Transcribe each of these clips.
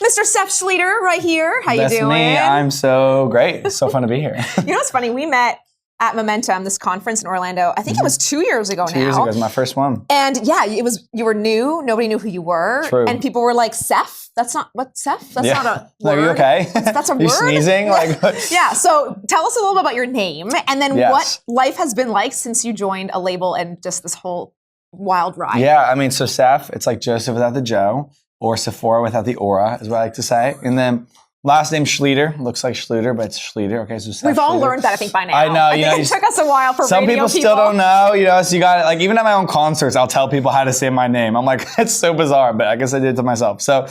Mr. Seph Schlueter right here. How you doing? That's me. I'm so great. It's so fun to be here. You know what's funny? We met at Momentum, this conference in Orlando. I think it was 2 years ago now. 2 years ago. It was my first one. And yeah, you were new. Nobody knew who you were. True. And people were like, Seph? That's not, what, Seph? That's not a word. Are you okay? That's a word? You sneezing? Yeah, so tell us a little bit about your name and then Yes. what life has been like since you joined a label and just this whole wild ride. Yeah, I mean, so Seph, it's like Joseph without the Joe, or Sephora without the aura, is what I like to say. And then last name Schlueter, looks like Schlueter, but it's Schlueter. Okay, so Seph We've all Schlueter. Learned that, I think, by now. I know. I think it took us a while for some radio people still don't know, so you got it. Like, even at my own concerts, I'll tell people how to say my name. I'm like, it's so bizarre, but I guess I did it to myself. So,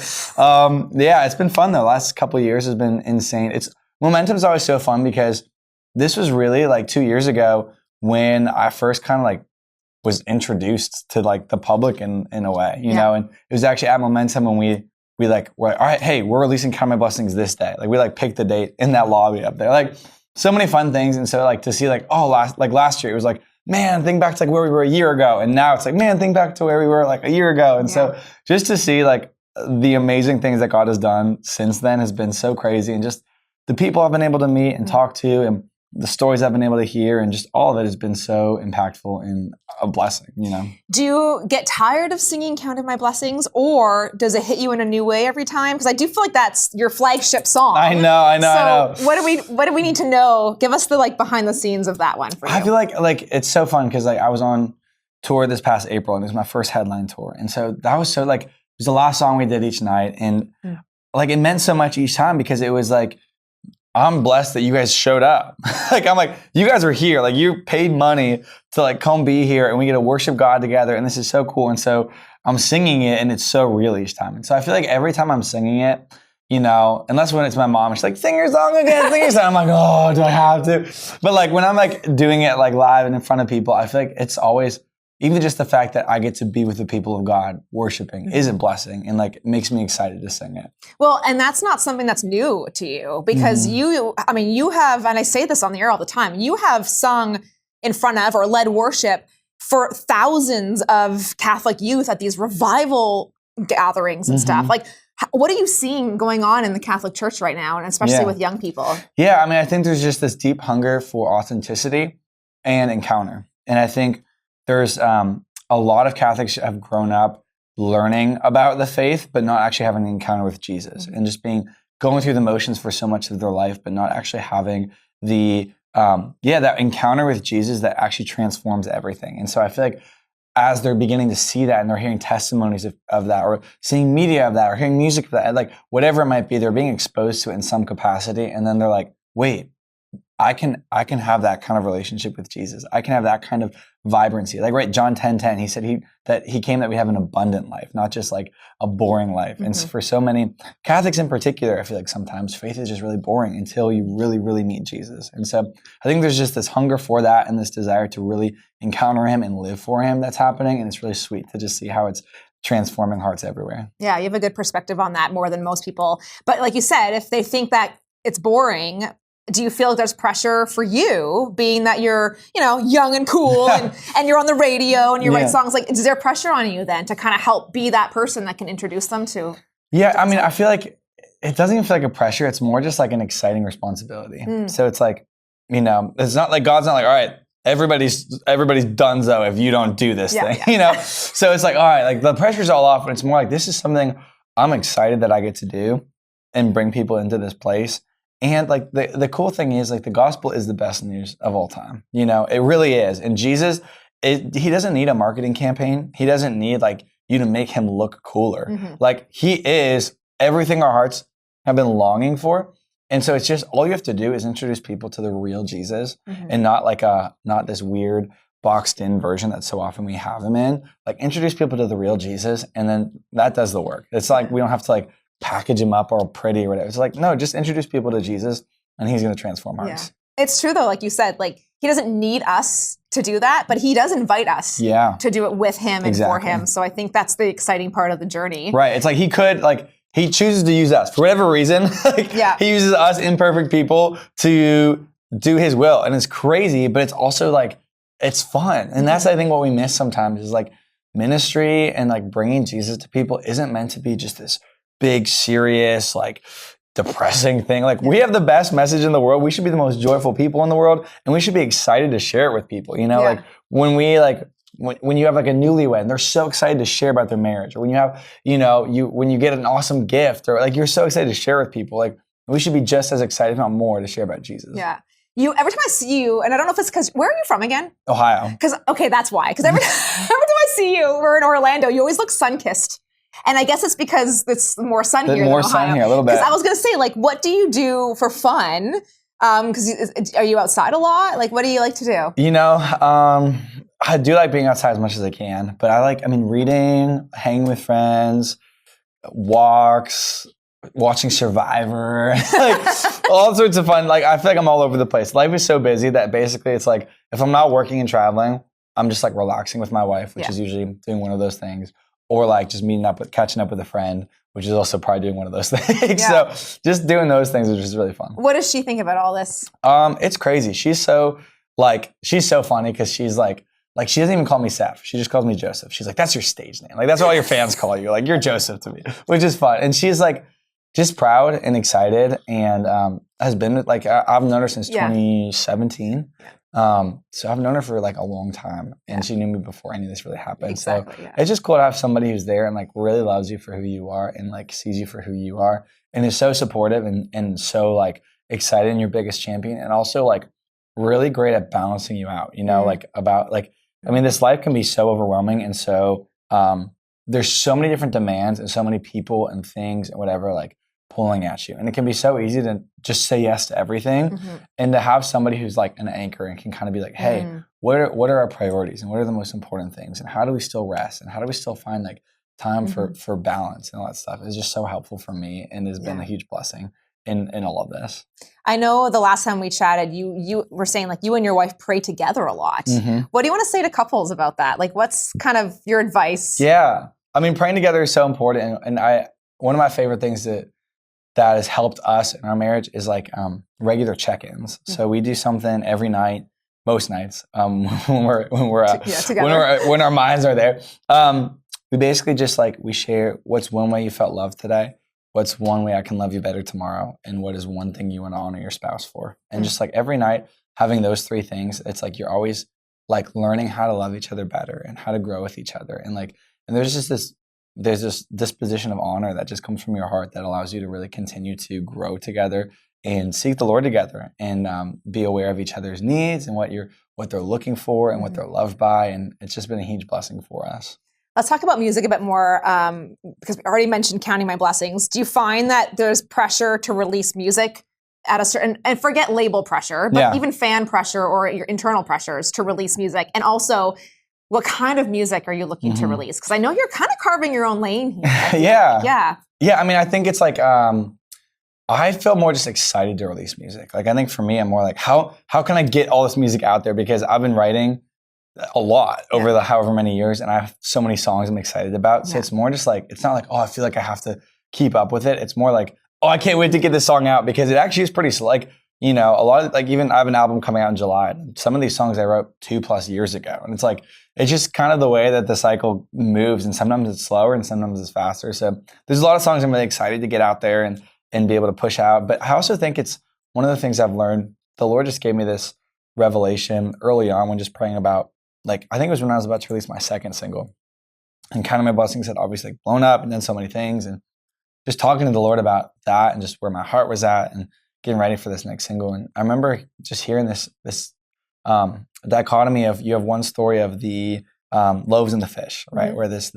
yeah, it's been fun, though. Last couple of years has been insane. Momentum's always so fun because this was really like 2 years ago when I first kind of like was introduced to like the public in a way, you know, and it was actually at Momentum when we were like, all right, hey, we're releasing Count My Blessings this day. Like, we like picked the date in that lobby up there. Like, so many fun things. And so like to see like, oh, last year it was like, man, think back to like where we were a year ago. And now it's like, man, think back to where we were like a year ago. And so just to see like the amazing things that God has done since then has been so crazy. And just the people I've been able to meet and talk to and the stories I've been able to hear and just all of it has been so impactful and a blessing, you know. Do you get tired of singing Count My Blessings, or does it hit you in a new way every time? Because I do feel like that's your flagship song. I know. So what do we need to know? Give us the like behind the scenes of that one for you. I feel like it's so fun because like I was on tour this past April and it was my first headline tour. And so that was so like, it was the last song we did each night. And like it meant so much each time because it was like, I'm blessed that you guys showed up. Like, I'm like, you guys are here. Like, you paid money to like come be here and we get to worship God together. And this is so cool. And so I'm singing it and it's so real each time. And so I feel like every time I'm singing it, you know, unless when it's my mom, she's like, sing your song again, sing your song. I'm like, oh, do I have to? But like when I'm like doing it like live and in front of people, I feel like it's always, even just the fact that I get to be with the people of God worshiping is a blessing and like makes me excited to sing it. Well, and that's not something that's new to you because you have, and I say this on the air all the time, you have sung in front of or led worship for thousands of Catholic youth at these revival gatherings and stuff. Like, what are you seeing going on in the Catholic Church right now, and especially with young people? Yeah, I mean, I think there's just this deep hunger for authenticity and encounter. And I think there's a lot of Catholics have grown up learning about the faith, but not actually having an encounter with Jesus and just going through the motions for so much of their life, but not actually having the, that encounter with Jesus that actually transforms everything. And so I feel like as they're beginning to see that and they're hearing testimonies of that or seeing media of that or hearing music of that, like whatever it might be, they're being exposed to it in some capacity. And then they're like, wait, I can have that kind of relationship with Jesus. I can have that kind of vibrancy. Like, right, John 10:10, he said that he came that we have an abundant life, not just like a boring life. And for so many Catholics in particular, I feel like sometimes faith is just really boring until you really, really meet Jesus. And so I think there's just this hunger for that and this desire to really encounter him and live for him that's happening. And it's really sweet to just see how it's transforming hearts everywhere. Yeah, you have a good perspective on that more than most people. But like you said, if they think that it's boring, do you feel like there's pressure for you, being that you're, young and cool and you're on the radio and you write songs? Like, is there pressure on you then to kind of help be that person that can introduce them to? Yeah, I mean, I feel like it doesn't even feel like a pressure. It's more just like an exciting responsibility. So it's like, it's not like God's not like, all right, everybody's donezo if you don't do this thing, So it's like, all right, like the pressure's all off, and it's more like, this is something I'm excited that I get to do and bring people into this place. And like the cool thing is like the gospel is the best news of all time. It really is. And Jesus, he doesn't need a marketing campaign. He doesn't need like you to make him look cooler. Like he is everything our hearts have been longing for. And so it's just all you have to do is introduce people to the real Jesus and not this weird boxed in version that so often we have him in. Like introduce people to the real Jesus, and then that does the work. It's like we don't have to like package him up all pretty or whatever. It's like, no, just introduce people to Jesus and he's going to transform hearts. Yeah. It's true though, like you said, like he doesn't need us to do that, but he does invite us to do it with him and for him. So I think that's the exciting part of the journey. Right. It's like he could, like, he chooses to use us for whatever reason. He uses us imperfect people to do his will. And it's crazy, but it's also like, it's fun. And that's, I think, what we miss sometimes is like ministry and like bringing Jesus to people isn't meant to be just this big, serious, like depressing thing. Like we have the best message in the world. We should be the most joyful people in the world, and we should be excited to share it with people. You know, like when you have like a newlywed and they're so excited to share about their marriage, or when you have, when you get an awesome gift, or like you're so excited to share with people, like we should be just as excited, if not more, to share about Jesus. Yeah. Every time I see you, and I don't know if it's because, where are you from again? Ohio. Okay, that's why. Because every time I see you, we're in Orlando, you always look sun-kissed. And I guess it's because it's more sun here than Ohio. More sun here, a little bit. Because I was going to say, like, what do you do for fun? Because are you outside a lot? Like, what do you like to do? I do like being outside as much as I can. But reading, hanging with friends, walks, watching Survivor, like all sorts of fun. Like I feel like I'm all over the place. Life is so busy that basically it's like if I'm not working and traveling, I'm just like relaxing with my wife, which is usually doing one of those things, or like just catching up with a friend, which is also probably doing one of those things. So just doing those things is just really fun. What does she think about all this? It's crazy. She's so funny because she's like she doesn't even call me Seph. She just calls me Joseph. She's like, that's your stage name. Like that's what all your fans call you. Like you're Joseph to me, which is fun. And she's like just proud and excited, and has been like I've known her since 2017. So I've known her for like a long time, and she knew me before any of this really happened. Exactly, so it's just cool to have somebody who's there and like really loves you for who you are, and like sees you for who you are, and is so supportive and so like excited and your biggest champion, and also like really great at balancing you out. This life can be so overwhelming, and so there's so many different demands and so many people and things and whatever like pulling at you, and it can be so easy to just say yes to everything, and to have somebody who's like an anchor and can kind of be like, hey, what are our priorities, and what are the most important things, and how do we still rest, and how do we still find like time for balance and all that stuff is just so helpful for me, and has been a huge blessing in all of this. I know the last time we chatted, you were saying like you and your wife pray together a lot. What do you want to say to couples about that? Like what's kind of your advice? Yeah, praying together is so important, and one of my favorite things that has helped us in our marriage is like regular check-ins. So we do something every night, most nights, when our minds are there. We basically just like we share what's one way you felt loved today, what's one way I can love you better tomorrow, and what is one thing you want to honor your spouse for. And just like every night having those three things, it's like you're always like learning how to love each other better and how to grow with each other, and there's this disposition of honor that just comes from your heart that allows you to really continue to grow together and seek the Lord together, and be aware of each other's needs and what they're looking for and what they're loved by. And it's just been a huge blessing for us. Let's talk about music a bit more, because we already mentioned Counting My Blessings. Do you find that there's pressure to release music at a certain, and forget label pressure, but even fan pressure or your internal pressures to release music? And also, what kind of music are you looking to release? Because I know you're kind of carving your own lane here. Yeah. I think it's like, I feel more just excited to release music. Like, I think for me, I'm more like, how can I get all this music out there? Because I've been writing a lot over the however many years, and I have so many songs I'm excited about. So it's more just like, it's not like, oh, I feel like I have to keep up with it. It's more like, oh, I can't wait to get this song out, because it actually is pretty, like, a lot of, like, even I have an album coming out in July. Some of these songs I wrote 2+ years ago. And it's like, it's just kind of the way that the cycle moves. And sometimes it's slower and sometimes it's faster. So there's a lot of songs I'm really excited to get out there and be able to push out. But I also think it's one of the things I've learned. The Lord just gave me this revelation early on when just praying about, like, I think it was when I was about to release my second single. And Counting My Blessings had obviously blown up and done so many things. And just talking to the Lord about that and just where my heart was at and getting ready for this next single. And I remember just hearing this dichotomy of, you have one story of the loaves and the fish, right? Where this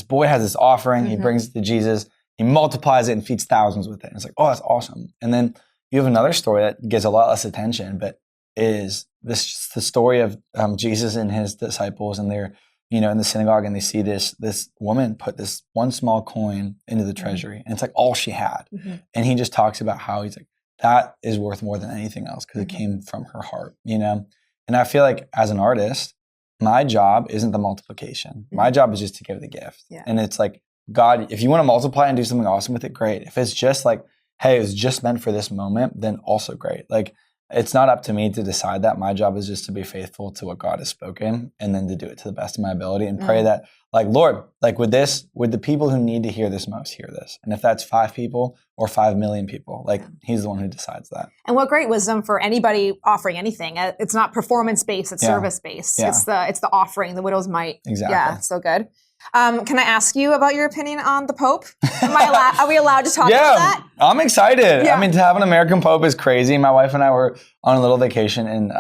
boy has this offering, he brings it to Jesus, he multiplies it and feeds thousands with it. And it's like, oh, that's awesome. And then you have another story that gets a lot less attention, but is the story of Jesus and his disciples, and they're, in the synagogue, and they see this woman put this one small coin into the treasury, and it's like all she had. And he just talks about how he's like, that is worth more than anything else, because it came from her heart, And I feel like as an artist, my job isn't the multiplication. My job is just to give the gift. And it's like, God, if you want to multiply and do something awesome with it, great. If it's just like, hey, it was just meant for this moment, then also great. Like, it's not up to me to decide that. My job is just to be faithful to what God has spoken and then to do it to the best of my ability and pray that, like, Lord, like would the people who need to hear this most hear this? And if that's 5 people or 5 million people, like he's the one who decides that. And what great wisdom for anybody offering anything. It's not performance-based, it's service-based. Yeah. It's the offering, the widow's mite. Exactly. Yeah, so good. Can I ask you about your opinion on the Pope? Are we allowed to talk about that? I'm excited. Yeah. I mean, to have an American Pope is crazy. My wife and I were on a little vacation in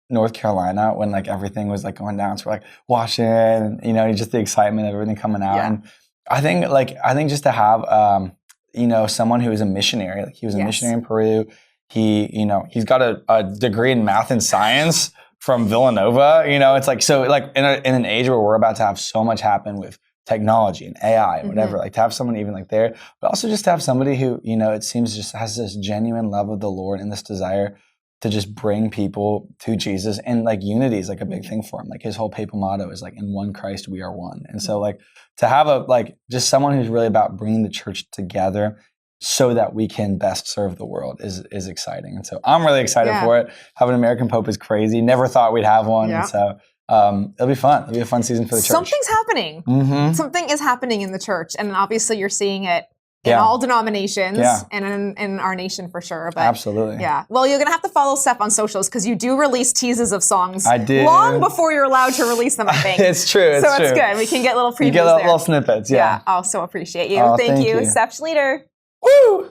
North Carolina when like everything was like going down. So we're like watching, and, you know, just the excitement of everything coming out. Yeah. And I think just to have, you know, someone who is a missionary, like he was a missionary in Peru. He's got a degree in math and science from Villanova. You know, it's like, so like in an age where we're about to have so much happen with technology and AI and whatever, like to have someone even like there, but also just to have somebody who, you know, it seems just has this genuine love of the Lord and this desire to just bring people to Jesus, and like unity is like a big thing for him. Like his whole papal motto is like, in one Christ we are one. And so like to have just someone who's really about bringing the church together so that we can best serve the world is exciting. And so I'm really excited for it. Having an American Pope is crazy. Never thought we'd have one. And so it'll be fun. It'll be a fun season for the church. Something's happening. Something is happening in the church. And obviously you're seeing it in all denominations and in our nation for sure. But absolutely. Yeah. Well, you're going to have to follow Seph on socials because you do release teases of songs. I do. Long before you're allowed to release them, I think. It's true. So it's good. We can get little previews you get little snippets. Yeah. I'll so appreciate you. Oh, thank you. Seph Schlueter. Woo!